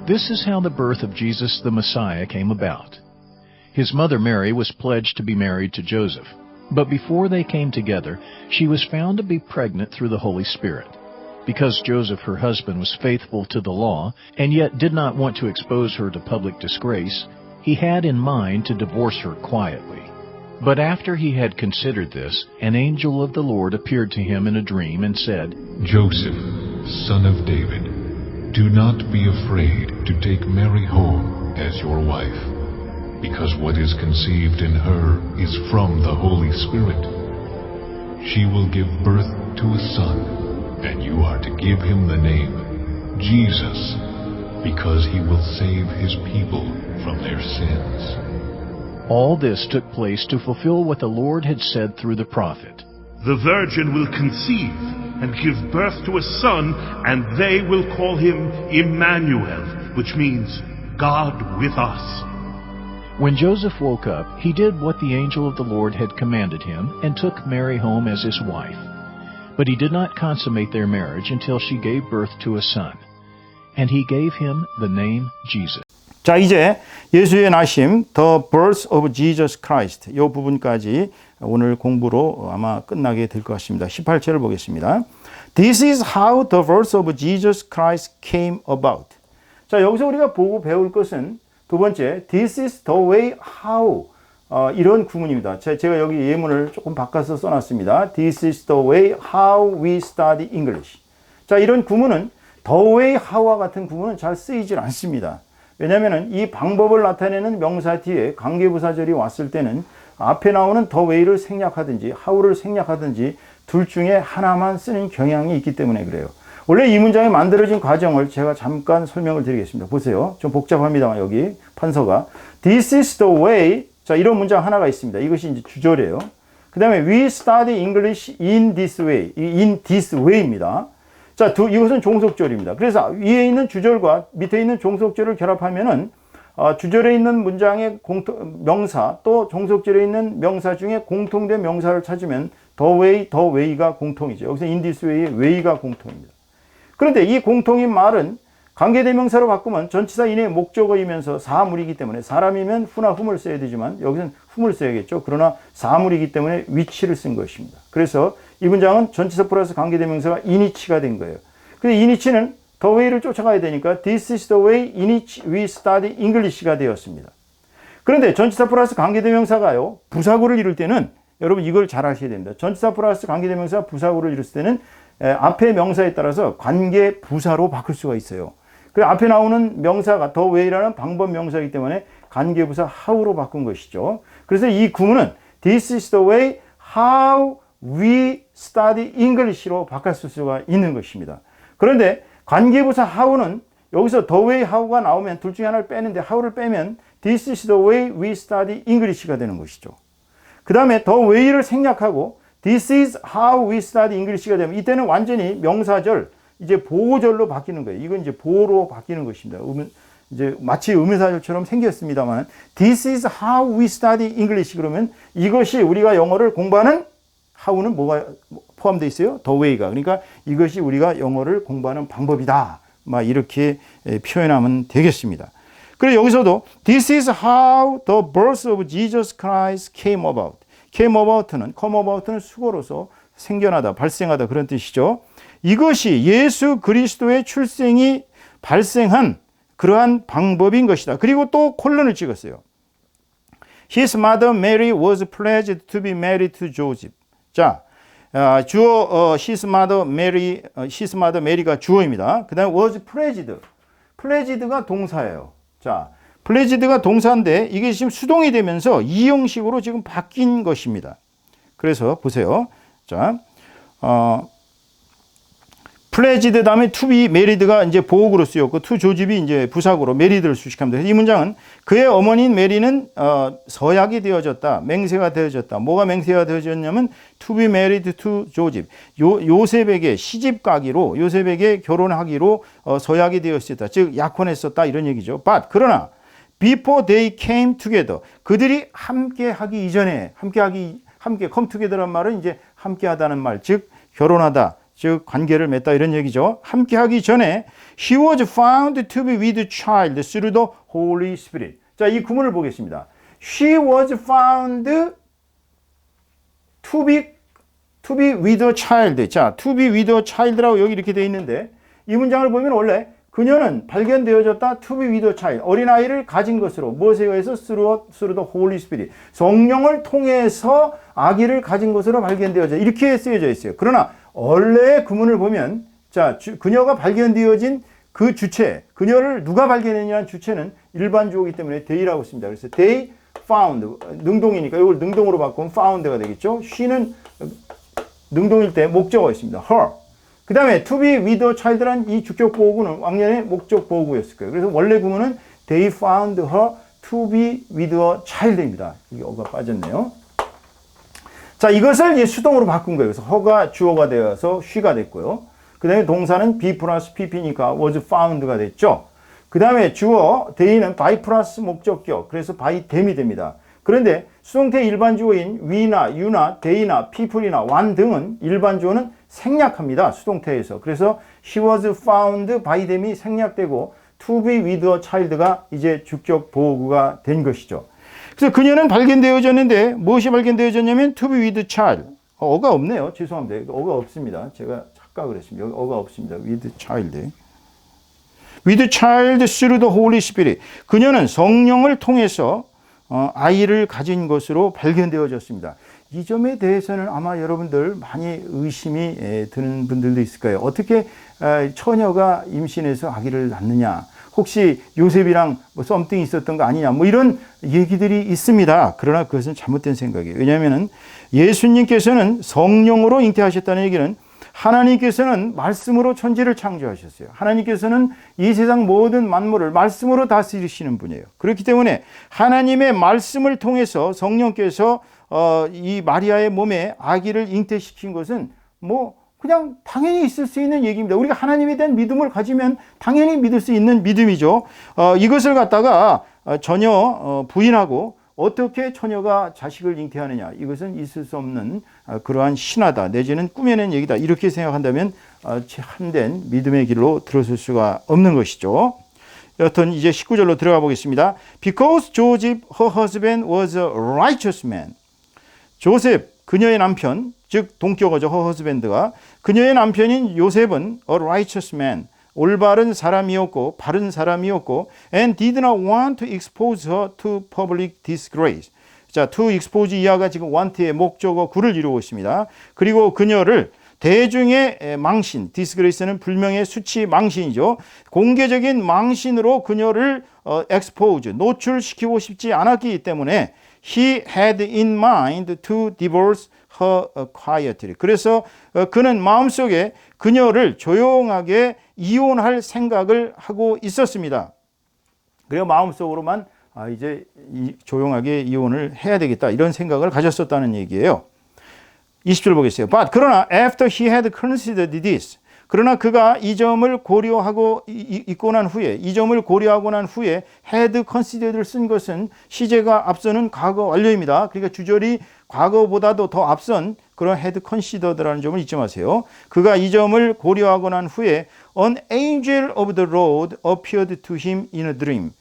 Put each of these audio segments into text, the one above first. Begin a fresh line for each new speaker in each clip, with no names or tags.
This is how the birth of Jesus the Messiah came about. His mother Mary was pledged to be married to Joseph, but before they came together, she was found to be pregnant through the Holy Spirit. Because Joseph, her husband, was faithful to the law, and yet did not want to expose her to public disgrace, he had in mind to divorce her quietly. But after he had considered this, an angel of the Lord appeared to him in a dream and said,
Joseph, son of David, do not be afraid to take Mary home as your wife, because what is conceived in her is from the Holy Spirit. She will give birth to a son, and you are to give him the name Jesus, because he will save his people from their sins.
All this took place to fulfill what the Lord had said through the prophet.
The virgin will conceive and give birth to a son, and they will call him Emmanuel, which means God with us.
When Joseph woke up, he did what the angel of the Lord had commanded him and took Mary home as his wife. But he did not consummate their marriage until she gave birth to a son. And he gave him the name Jesus.
자, 이제 예수의 나심, The Birth of Jesus Christ, 이 부분까지 오늘 공부로 아마 끝나게 될 것 같습니다. 18절을 보겠습니다. This is how the birth of Jesus Christ came about. 자, 여기서 우리가 보고 배울 것은 두 번째, This is the way how, 이런 구문입니다. 제가 여기 예문을 조금 바꿔서 써놨습니다. This is the way how we study English. 자, 이런 구문은 the way how와 같은 구문은 잘 쓰이질 않습니다. 왜냐하면 이 방법을 나타내는 명사 뒤에 관계부사절이 왔을 때는 앞에 나오는 the way를 생략하든지 how를 생략하든지 둘 중에 하나만 쓰는 경향이 있기 때문에 그래요. 원래 이 문장이 만들어진 과정을 제가 잠깐 설명을 드리겠습니다. 보세요. 좀 복잡합니다만 여기 판서가 This is the way. 자, 이런 문장 하나가 있습니다. 이것이 이제 주절이에요. 그 다음에 We study English in this way. in this way입니다. 자, 이것은 종속절입니다. 그래서 위에 있는 주절과 밑에 있는 종속절을 결합하면은 주절에 있는 문장의 명사 또 종속절에 있는 명사 중에 공통된 명사를 찾으면 the way가 공통이죠. 여기서 in this way의 way가 공통입니다. 그런데 이 공통인 말은 관계대명사로 바꾸면 전치사 인의 목적어이면서 사물이기 때문에 사람이면 who나 whom을 써야 되지만 여기서는 whom을 써야겠죠. 그러나 사물이기 때문에 which를 쓴 것입니다. 그래서 이 문장은 전치사 플러스 관계대명사가 in이치가 된 거예요. 근데 in이치는 the way를 쫓아가야 되니까 This is the way in which we study English가 되었습니다. 그런데 전치사 플러스 관계대명사가요, 부사구를 이룰 때는 여러분 이걸 잘 아셔야 됩니다. 전치사 플러스 관계대명사 부사구를 이룰 때는 앞에 명사에 따라서 관계 부사로 바꿀 수가 있어요. 그리고 앞에 나오는 명사가 the way라는 방법 명사이기 때문에 관계 부사 how로 바꾼 것이죠. 그래서 이 구문은 This is the way how we study English로 바꿀 수가 있는 것입니다. 그런데 관계부사 how는 여기서 the way how가 나오면 둘 중에 하나를 빼는데 how를 빼면 This is the way we study English가 되는 것이죠. 그 다음에 the way를 생략하고 This is how we study English가 되면 이때는 완전히 명사절, 이제 보호절로 바뀌는 거예요. 이건 이제 보호로 바뀌는 것입니다. 이제 마치 의문사절처럼 생겼습니다만 This is how we study English 그러면 이것이 우리가 영어를 공부하는 how는 뭐가 포함되어 있어요? the way가. 그러니까 이것이 우리가 영어를 공부하는 방법이다. 막 이렇게 표현하면 되겠습니다. 그리고 여기서도 This is how the birth of Jesus Christ came about. come about는 수거로서 생겨나다, 발생하다 그런 뜻이죠. 이것이 예수 그리스도의 출생이 발생한 그러한 방법인 것이다. 그리고 또 콜론을 찍었어요. His mother Mary was pledged to be married to Joseph. 자, 주어 his mother Mary가 주어입니다. 그 다음에 was pledged가 동사예요. 자, pledged가 동사인데 이게 지금 수동이 되면서 이 형식으로 지금 바뀐 것입니다. 그래서 보세요. 자, pledged 다음에 to be married가 이제 보호구로 쓰였고 to 조집이 이제 부사구로 married를 수식합니다. 이 문장은 그의 어머니인 메리는 서약이 되어졌다, 맹세가 되어졌다. 뭐가 맹세가 되어졌냐면 to be married to 조집. 요셉에게 시집 가기로, 요셉에게 결혼하기로 서약이 되었었다. 즉 약혼했었다 이런 얘기죠. But 그러나 before they came together, 그들이 함께하기 이전에 함께 come together란 말은 이제 함께하다는 말, 즉 결혼하다, 즉 관계를 맺다 이런 얘기죠. 함께 하기 전에 She was found to be with child through the Holy Spirit. 자, 이 구문을 보겠습니다. She was found to be with a child. 자, to be with a child라고 여기 이렇게 되어 있는데 이 문장을 보면 원래 그녀는 발견되어졌다 to be with a child. 어린아이를 가진 것으로 무엇에 의해서 through the Holy Spirit. 성령을 통해서 아기를 가진 것으로 발견되어져 이렇게 쓰여져 있어요. 그러나 원래의 구문을 보면 자, 그녀가 발견되어진 그 주체, 그녀를 누가 발견했냐는 주체는 일반 주어이기 때문에 they라고 씁니다. 그래서 they found, 능동이니까 이걸 능동으로 바꾸면 found가 되겠죠. she는 능동일 때 목적어가 있습니다. her. 그 다음에 to be with a child란 이 주격 보호구는 왕년의 목적 보호구였을 거예요. 그래서 원래 구문은 they found her to be with a child입니다. 이게 어가 빠졌네요. 자, 이것을 이제 수동으로 바꾼 거예요. 그래서 her가 주어가 되어서 she가 됐고요. 그 다음에 동사는 be 플러스 pp니까 was found가 됐죠. 그 다음에 주어 they는 by 플러스 목적격, 그래서 by them이 됩니다. 그런데 수동태 일반 주어인 we나 you나 they나 people이나 one 등은 일반 주어는 생략합니다. 수동태에서. 그래서 she was found by them이 생략되고 to be with a child가 이제 주격 보호구가 된 것이죠. 그래서 그녀는 발견되어졌는데 무엇이 발견되어졌냐면 to be with a child. 어가 없네요. 죄송합니다. 어가 없습니다. 제가 착각을 했습니다. 여기 어가 없습니다. with child. with child through the Holy Spirit. 그녀는 성령을 통해서 아이를 가진 것으로 발견되어졌습니다. 이 점에 대해서는 아마 여러분들 많이 의심이 드는 분들도 있을 거예요. 어떻게 처녀가 임신해서 아기를 낳느냐? 혹시 요셉이랑 뭐 썸띵이 있었던 거 아니냐? 뭐 이런 얘기들이 있습니다. 그러나 그것은 잘못된 생각이에요. 왜냐하면 예수님께서는 성령으로 잉태하셨다는 얘기는 하나님께서는 말씀으로 천지를 창조하셨어요. 하나님께서는 이 세상 모든 만물을 말씀으로 다스리시는 분이에요. 그렇기 때문에 하나님의 말씀을 통해서 성령께서 이 마리아의 몸에 아기를 잉태시킨 것은 뭐 그냥 당연히 있을 수 있는 얘기입니다. 우리가 하나님에 대한 믿음을 가지면 당연히 믿을 수 있는 믿음이죠. 이것을 갖다가 전혀 부인하고 어떻게 처녀가 자식을 잉태하느냐, 이것은 있을 수 없는 그러한 신화다 내지는 꾸며낸 얘기다 이렇게 생각한다면 참된 믿음의 길로 들어설 수가 없는 것이죠. 여튼 이제 19절로 들어가 보겠습니다. Because Joseph, her husband, was a righteous man. 조셉, 그녀의 남편, 즉 동격어죠. her husband가. 그녀의 남편인 요셉은 a righteous man, 올바른 사람이었고 바른 사람이었고 and did not want to expose her to public disgrace. 자, to expose 이하가 지금 want의 목적어 구를 이루고 있습니다. 그리고 그녀를 대중의 망신, disgrace는 불명예, 수치, 망신이죠. 공개적인 망신으로 그녀를 expose, 노출시키고 싶지 않았기 때문에 he had in mind to divorce her quietly. 그래서 그는 마음속에 그녀를 조용하게 이혼할 생각을 하고 있었습니다. 그래서 마음속으로만 이제 조용하게 이혼을 해야 되겠다 이런 생각을 가졌었다는 얘기예요. 20절 보겠어요. But 그러나 after he had considered this, 그러나 그가 이 점을 고려하고 있고 난 후에, 이 점을 고려하고 난 후에 had considered를 쓴 것은 시제가 앞서는 과거 완료입니다. 그러니까 주절이 과거보다도 더 앞선 그런 had considered라는 점을 잊지 마세요. 그가 이 점을 고려하고 난 후에 an angel of the Lord appeared to him in a dream.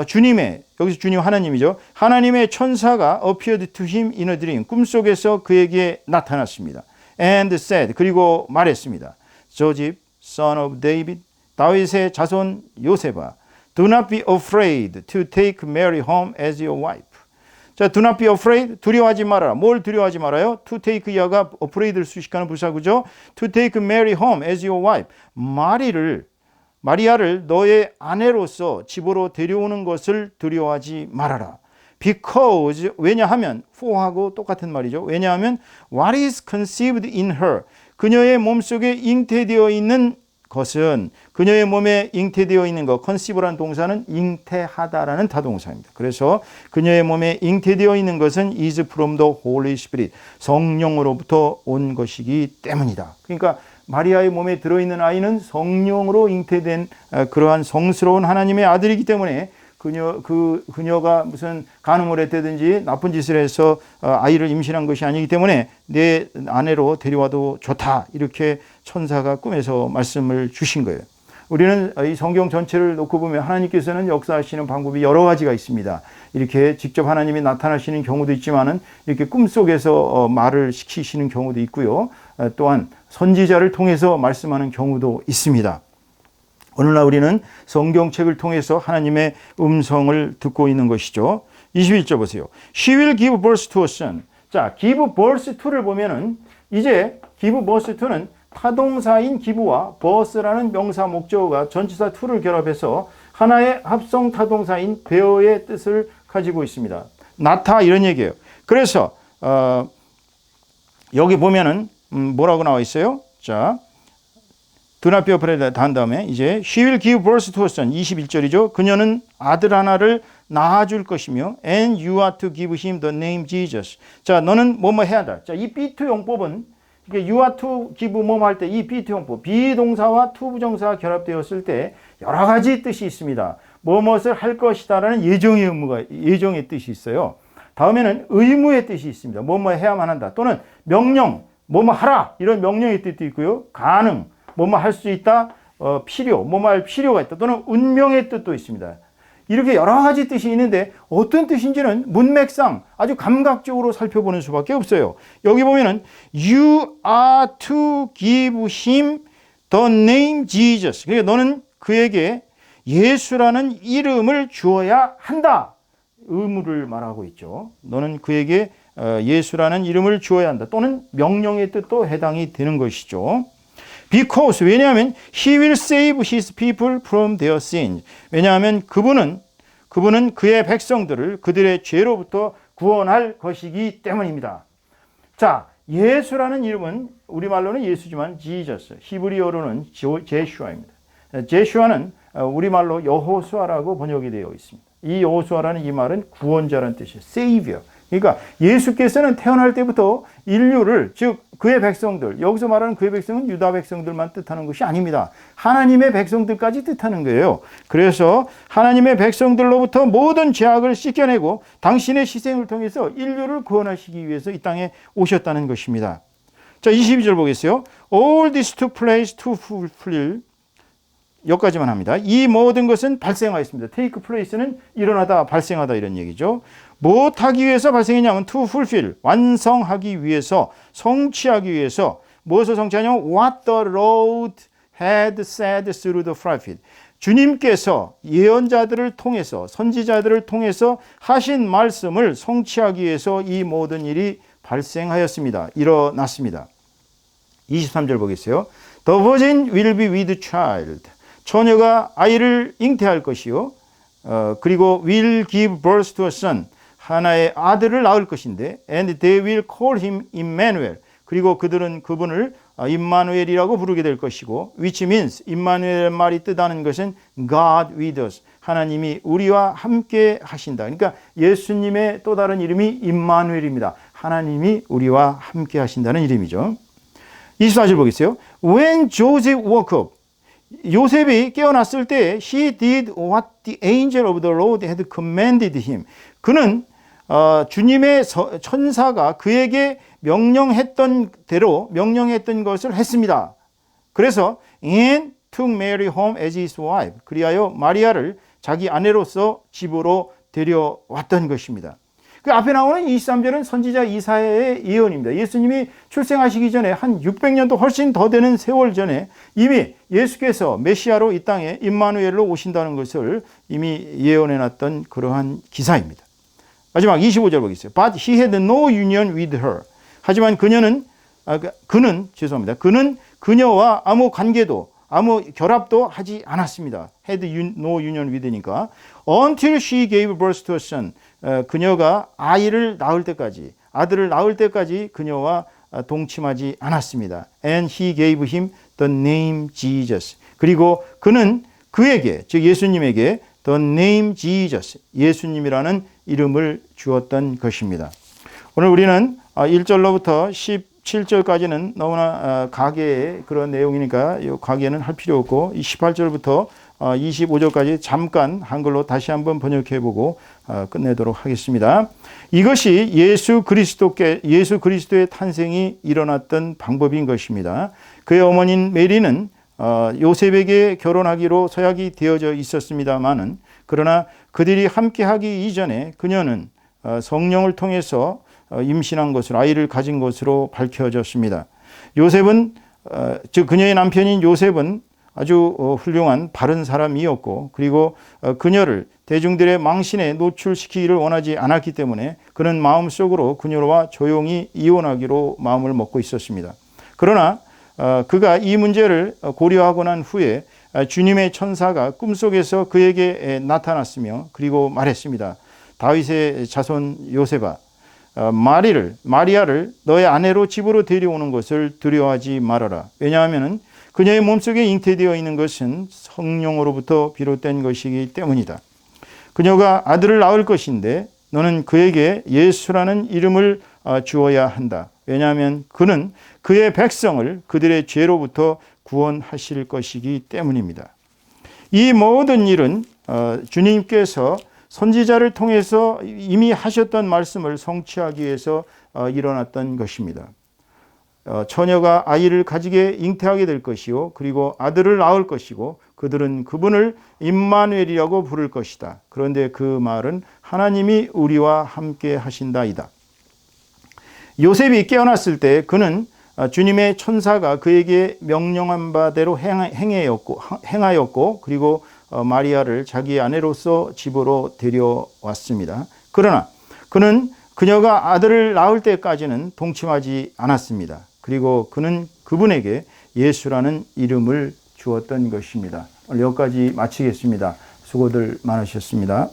주님의, 여기서 주님 하나님이죠. 하나님의 천사가 appeared to him in a dream. 꿈속에서 그에게 나타났습니다. And said, 그리고 말했습니다. Joseph, son of David, 다윗의 자손 요셉아, do not be afraid to take Mary home as your wife. 자, do not be afraid, 두려워하지 말아라. 뭘 두려워하지 말아요? To take 이하가 afraid를 수식하는 부사구죠. To take Mary home as your wife. 마리아를 너의 아내로서 집으로 데려오는 것을 두려워하지 말아라. Because, 왜냐하면, for하고 똑같은 말이죠. 왜냐하면 what is conceived in her, 그녀의 몸속에 잉태되어 있는 것은, 그녀의 몸에 잉태되어 있는 것, conceive라는 동사는 잉태하다라는 타동사입니다. 그래서 그녀의 몸에 잉태되어 있는 것은 is from the Holy Spirit, 성령으로부터 온 것이기 때문이다. 그러니까 마리아의 몸에 들어있는 아이는 성령으로 잉태된 그러한 성스러운 하나님의 아들이기 때문에 그녀가 무슨 간음을 했다든지 나쁜 짓을 해서 아이를 임신한 것이 아니기 때문에 내 아내로 데려와도 좋다. 이렇게 천사가 꿈에서 말씀을 주신 거예요. 우리는 이 성경 전체를 놓고 보면 하나님께서는 역사하시는 방법이 여러 가지가 있습니다. 이렇게 직접 하나님이 나타나시는 경우도 있지만은 이렇게 꿈속에서 말을 시키시는 경우도 있고요. 또한 선지자를 통해서 말씀하는 경우도 있습니다. 오늘날 우리는 성경책을 통해서 하나님의 음성을 듣고 있는 것이죠. 21절 보세요. She will give birth to a son. 자, give birth to를 보면은 이제 give birth to는 타동사인 기부와 birth라는 명사 목적어가 전치사 to를 결합해서 하나의 합성 타동사인 bear의 뜻을 가지고 있습니다. 낳다 이런 얘기예요. 그래서 여기 보면은 뭐라고 나와 있어요? 자, do not be afraid 한 다음에 이제 she will give birth to a son 21절이죠. 그녀는 아들 하나를 낳아줄 것이며 and you are to give him the name Jesus. 자, 너는 뭐뭐 해야 한다. 자, 이 be2 용법은 이게 you are to give 뭐뭐 할 때 이 be2 용법 비동사와 to 부정사가 결합되었을 때 여러 가지 뜻이 있습니다. 뭐뭇을 할 것이다라는 예정의 뜻이 있어요. 다음에는 의무의 뜻이 있습니다. 뭐뭐 해야만 한다. 또는 명령, 뭐뭐 하라 이런 명령의 뜻도 있고요. 가능, 뭐뭐 할 수 있다. 필요, 뭐뭐 할 필요가 있다. 또는 운명의 뜻도 있습니다. 이렇게 여러 가지 뜻이 있는데 어떤 뜻인지는 문맥상 아주 감각적으로 살펴보는 수밖에 없어요. 여기 보면은 You are to give him the name Jesus. 그러니까 너는 그에게 예수라는 이름을 주어야 한다. 의무를 말하고 있죠. 너는 그에게 예수라는 이름을 주어야 한다. 또는 명령의 뜻도 해당이 되는 것이죠. Because 왜냐하면 he will save his people from their sins. 왜냐하면 그분은 그의 백성들을 그들의 죄로부터 구원할 것이기 때문입니다. 자, 예수라는 이름은 우리말로는 예수지만 Jesus, 히브리어로는 제슈아입니다. 제슈아는 우리말로 여호수아라고 번역이 되어 있습니다. 이 여호수아라는 이 말은 구원자라는 뜻이에요. Savior. 그러니까 예수께서는 태어날 때부터 인류를 즉 그의 백성들 여기서 말하는 그의 백성은 유다 백성들만 뜻하는 것이 아닙니다. 하나님의 백성들까지 뜻하는 거예요. 그래서 하나님의 백성들로부터 모든 죄악을 씻겨내고 당신의 희생을 통해서 인류를 구원하시기 위해서 이 땅에 오셨다는 것입니다. 자, 22절 보겠어요. All this took place to fulfill 여기까지만 합니다. 이 모든 것은 발생하였습니다. take place는 일어나다, 발생하다 이런 얘기죠. 무엇하기 위해서 발생했냐면 to fulfill, 완성하기 위해서, 성취하기 위해서 무엇을 성취하냐면 what the Lord had said through the prophet. 주님께서 예언자들을 통해서, 선지자들을 통해서 하신 말씀을 성취하기 위해서 이 모든 일이 발생하였습니다. 일어났습니다. 23절 보겠어요. The virgin will be with child. 처녀가 아이를 잉태할 것이요. 그리고 will give birth to a son. 하나의 아들을 낳을 것인데 and they will call him Emmanuel. 그리고 그들은 그분을 임마누엘이라고 부르게 될 것이고 which means 임마누엘 말이 뜻하는 것은 God with us. 하나님이 우리와 함께 하신다. 그러니까 예수님의 또 다른 이름이 임마누엘입니다. 하나님이 우리와 함께 하신다는 이름이죠. 24절 보겠어요. When Joseph woke up. 요셉이 깨어났을 때 he did what the angel of the Lord had commanded him. 그는 주님의 천사가 그에게 명령했던 대로 명령했던 것을 했습니다. 그래서 and took Mary home as his wife. 그리하여 마리아를 자기 아내로서 집으로 데려왔던 것입니다. 그 앞에 나오는 23절은 선지자 이사야의 예언입니다. 예수님이 출생하시기 전에 한 600년도 훨씬 더 되는 세월 전에 이미 예수께서 메시아로 이 땅에 임마누엘로 오신다는 것을 이미 예언해놨던 그러한 기사입니다. 마지막 25절 보겠어요. But he had no union with her. 하지만 그는 그녀와 아무 관계도 아무 결합도 하지 않았습니다. Had no union with니까 until she gave birth to a son. 그녀가 아들을 낳을 때까지 그녀와 동침하지 않았습니다. And he gave him the name Jesus. 그리고 그는 그에게, 즉 예수님에게 the name Jesus, 예수님이라는 이름을 주었던 것입니다. 오늘 우리는 1절로부터 17절까지는 너무나 가계의 그런 내용이니까 이 가계는 할 필요 없고 이 18절부터 25절까지 잠깐 한글로 다시 한번 번역해보고 끝내도록 하겠습니다. 이것이 예수 그리스도의 탄생이 일어났던 방법인 것입니다. 그의 어머니인 메리는 요셉에게 결혼하기로 서약이 되어져 있었습니다마는 그러나 그들이 함께하기 이전에 그녀는 성령을 통해서 임신한 것으로 아이를 가진 것으로 밝혀졌습니다. 요셉은 즉 그녀의 남편인 요셉은 아주 훌륭한 바른 사람이었고 그리고 그녀를 대중들의 망신에 노출시키기를 원하지 않았기 때문에 그는 마음속으로 그녀와 조용히 이혼하기로 마음을 먹고 있었습니다. 그러나 그가 이 문제를 고려하고 난 후에 주님의 천사가 꿈속에서 그에게 나타났으며 그리고 말했습니다. 다윗의 자손 요셉아, 마리아를 너의 아내로 집으로 데려오는 것을 두려워하지 말아라. 왜냐하면 그녀의 몸속에 잉태되어 있는 것은 성령으로부터 비롯된 것이기 때문이다. 그녀가 아들을 낳을 것인데 너는 그에게 예수라는 이름을 주어야 한다. 왜냐하면 그는 그의 백성을 그들의 죄로부터 구원하실 것이기 때문입니다. 이 모든 일은 주님께서 선지자를 통해서 이미 하셨던 말씀을 성취하기 위해서 일어났던 것입니다. 처녀가 아이를 가지게 잉태하게 될 것이요 그리고 아들을 낳을 것이고 그들은 그분을 임마누엘이라고 부를 것이다. 그런데 그 말은 하나님이 우리와 함께 하신다이다. 요셉이 깨어났을 때 그는 주님의 천사가 그에게 명령한 바대로 행하였고 그리고 마리아를 자기 아내로서 집으로 데려왔습니다. 그러나 그는 그녀가 아들을 낳을 때까지는 동침하지 않았습니다. 그리고 그는 그분에게 예수라는 이름을 주었던 것입니다. 오늘 여기까지 마치겠습니다. 수고들 많으셨습니다.